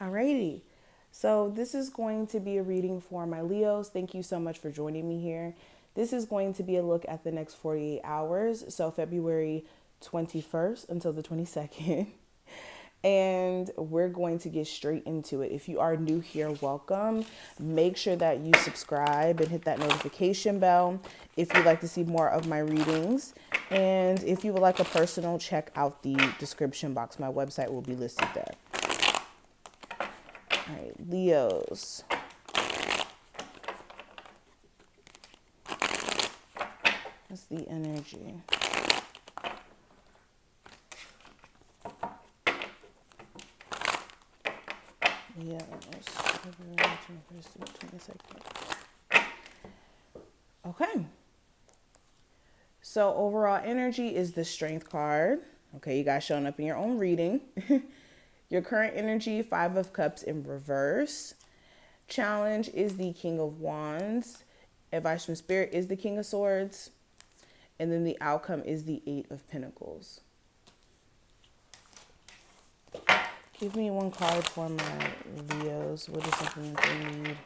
Alrighty. So this is going to be a reading for my Leos. Thank you so much for joining me here. This is going to be a look at the next 48 hours. So February 21st until the 22nd. And we're going to get straight into it. If you are new here, welcome. Make sure that you subscribe and hit that notification bell if you'd like to see more of my readings. And if you would like a personal, check out the description box. My website will be listed there. All right, Leos. What's the energy? Leos. February 21st to the 22nd. Okay. So overall energy is the Strength card. Okay, you guys showing up in your own reading. Your current energy, Five of Cups in reverse. Challenge is the King of Wands. Advice from Spirit is the King of Swords. And then the outcome is the Eight of Pentacles. Give me one card for my Leos. What is something that they need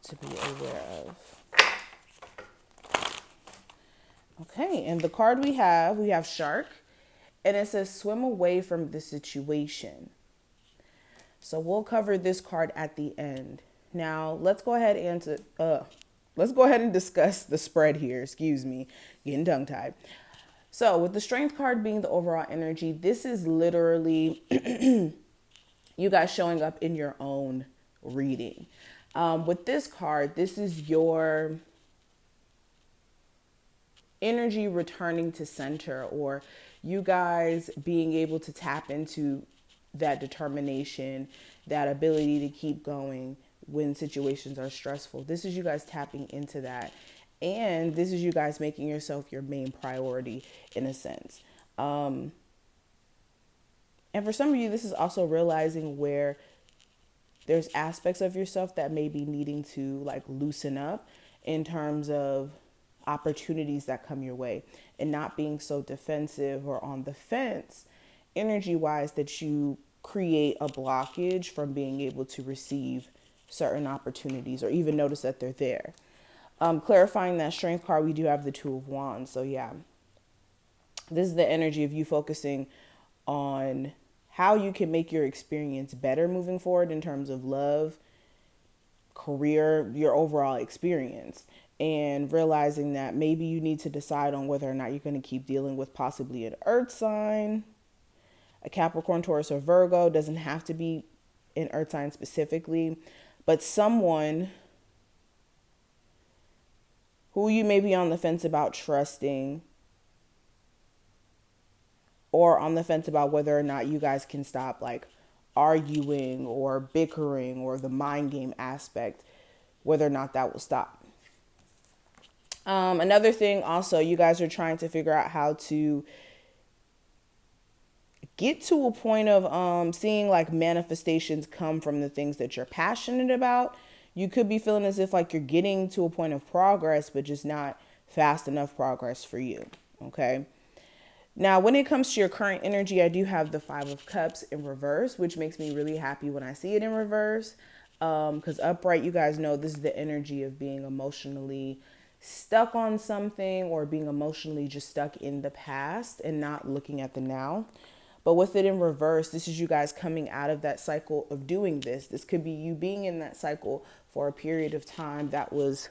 to be aware of? Okay, and the card we have Shark. And it says swim away from the situation. So we'll cover this card at the end. Now let's go ahead and discuss the spread here. Excuse me, getting tongue tied. So with the Strength card being the overall energy, this is literally you guys showing up in your own reading. With this card, this is your energy returning to center, or you guys being able to tap into that determination, that ability to keep going when situations are stressful. This is you guys tapping into that. And this is you guys making yourself your main priority in a sense. And for some of you, this is also realizing where there's aspects of yourself that may be needing to like loosen up in terms of opportunities that come your way, and not being so defensive or on the fence energy wise that you create a blockage from being able to receive certain opportunities or even notice that they're there. Clarifying that Strength card, we do have the Two of Wands. So yeah, this is the energy of you focusing on how you can make your experience better moving forward in terms of love, career, your overall experience, and realizing that maybe you need to decide on whether or not you're going to keep dealing with possibly an earth sign, a Capricorn, Taurus, or Virgo. Doesn't have to be an earth sign specifically, but someone who you may be on the fence about trusting, or on the fence about whether or not you guys can stop like arguing or bickering, or the mind game aspect, whether or not that will stop. Another thing also, you guys are trying to figure out how to get to a point of seeing like manifestations come from the things that you're passionate about. You could be feeling as if like you're getting to a point of progress, but just not fast enough progress for you. Okay. Now, when it comes to your current energy, I do have the Five of Cups in reverse, which makes me really happy when I see it in reverse. Because upright, you guys know this is the energy of being emotionally stuck on something, or being emotionally just stuck in the past and not looking at the now. But with it in reverse, this is you guys coming out of that cycle of doing this. This could be you being in that cycle for a period of time that was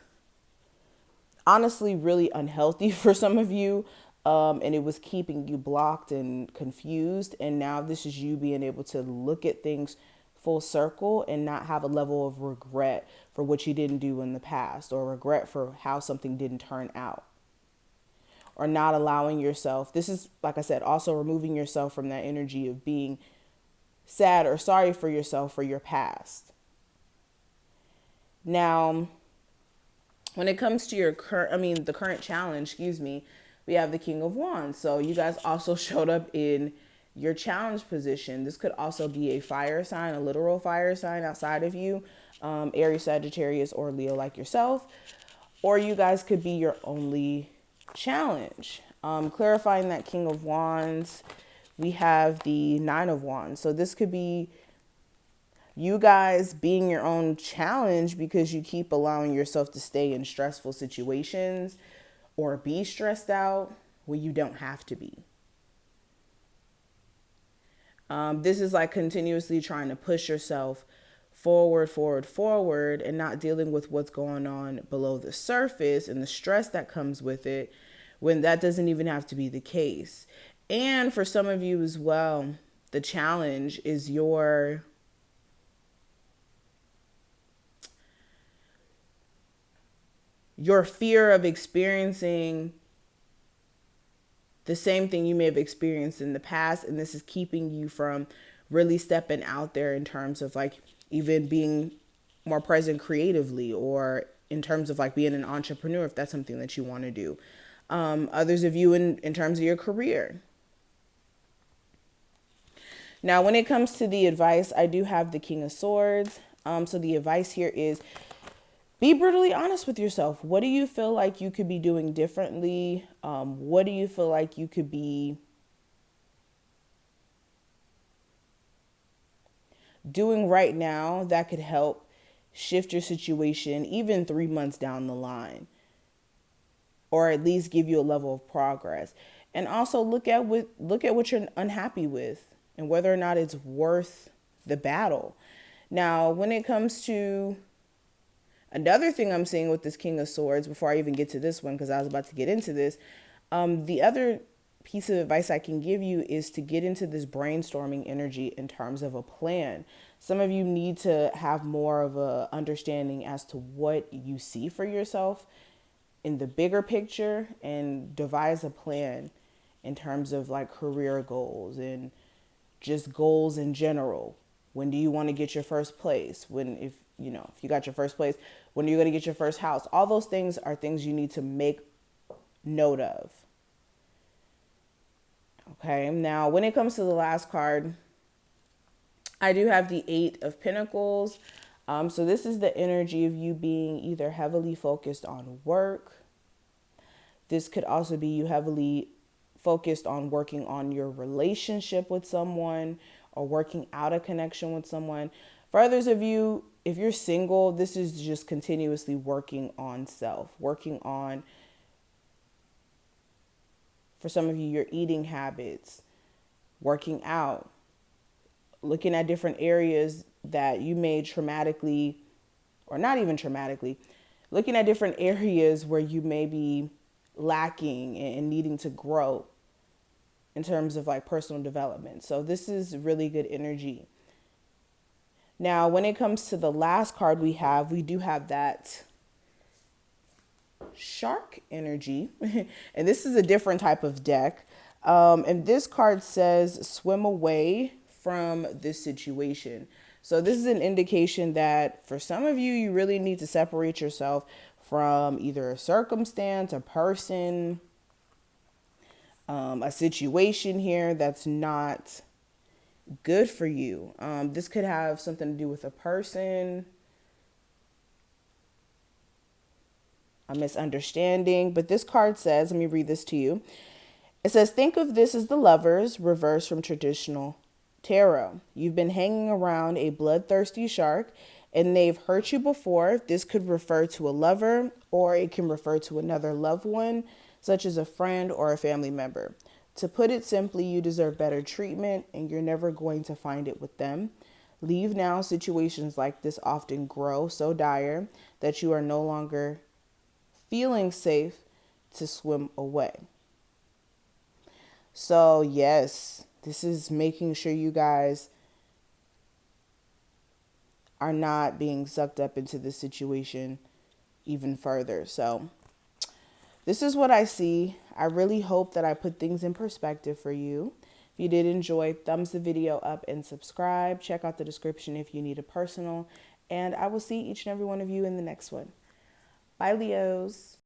honestly really unhealthy for some of you. And it was keeping you blocked and confused. And now this is you being able to look at things full circle and not have a level of regret for what you didn't do in the past, or regret for how something didn't turn out, or not allowing yourself. This is, like I said, also removing yourself from that energy of being sad or sorry for yourself for your past. Now, when it comes to the current challenge, we have the King of Wands. So you guys also showed up in your challenge position. This could also be a fire sign, a literal fire sign outside of you, Aries, Sagittarius, or Leo like yourself. Or you guys could be your only challenge. Clarifying that King of Wands, we have the Nine of Wands. So this could be You guys being your own challenge because you keep allowing yourself to stay in stressful situations or be stressed out where you don't have to be. This is like continuously trying to push yourself forward, forward, forward, and not dealing with what's going on below the surface and the stress that comes with it when that doesn't even have to be the case. And for some of you as well, the challenge is your fear of experiencing the same thing you may have experienced in the past, and this is keeping you from really stepping out there in terms of like even being more present creatively, or in terms of like being an entrepreneur if that's something that you want to do. Others of you in terms of your career. Now when it comes to the advice, I do have the King of Swords. So the advice here is be brutally honest with yourself. What do you feel like you could be doing differently? What do you feel like you could be doing right now that could help shift your situation even 3 months down the line, or at least give you a level of progress? And also look at what you're unhappy with and whether or not it's worth the battle. Now, when it comes to another thing I'm seeing with this King of Swords, before I even get to this one, because I was about to get into this, the other piece of advice I can give you is to get into this brainstorming energy in terms of a plan. Some of you need to have more of a understanding as to what you see for yourself in the bigger picture and devise a plan in terms of like career goals and just goals in general. When do you want to get your first place? If you got your first place, when are you going to get your first house? All those things are things you need to make note of. Okay, now when it comes to the last card, I do have the Eight of Pentacles. So this is the energy of you being either heavily focused on work. This could also be you heavily focused on working on your relationship with someone or working out a connection with someone. For others of you, if you're single, this is just continuously working on self, working on, for some of you, your eating habits, working out, looking at different areas that you may traumatically, or not even traumatically, looking at different areas where you may be lacking and needing to grow in terms of like personal development. So this is really good energy. Now, when it comes to the last card we do have that shark energy. And this is a different type of deck. And this card says swim away from this situation. So this is an indication that for some of you, you really need to separate yourself from either a circumstance, a person, a situation here that's not good for you. This could have something to do with a person, a misunderstanding. But this card says, let me read this to you. It says, think of this as the Lovers, reversed from traditional tarot. You've been hanging around a bloodthirsty shark and they've hurt you before. This could refer to a lover, or it can refer to another loved one, such as a friend or a family member. To put it simply, you deserve better treatment and you're never going to find it with them. Leave now. Situations like this often grow so dire that you are no longer feeling safe to swim away. So yes, this is making sure you guys are not being sucked up into this situation even further. So this is what I see. I really hope that I put things in perspective for you. If you did enjoy, thumbs the video up and subscribe. Check out the description if you need a personal. And I will see each and every one of you in the next one. Bye, Leos.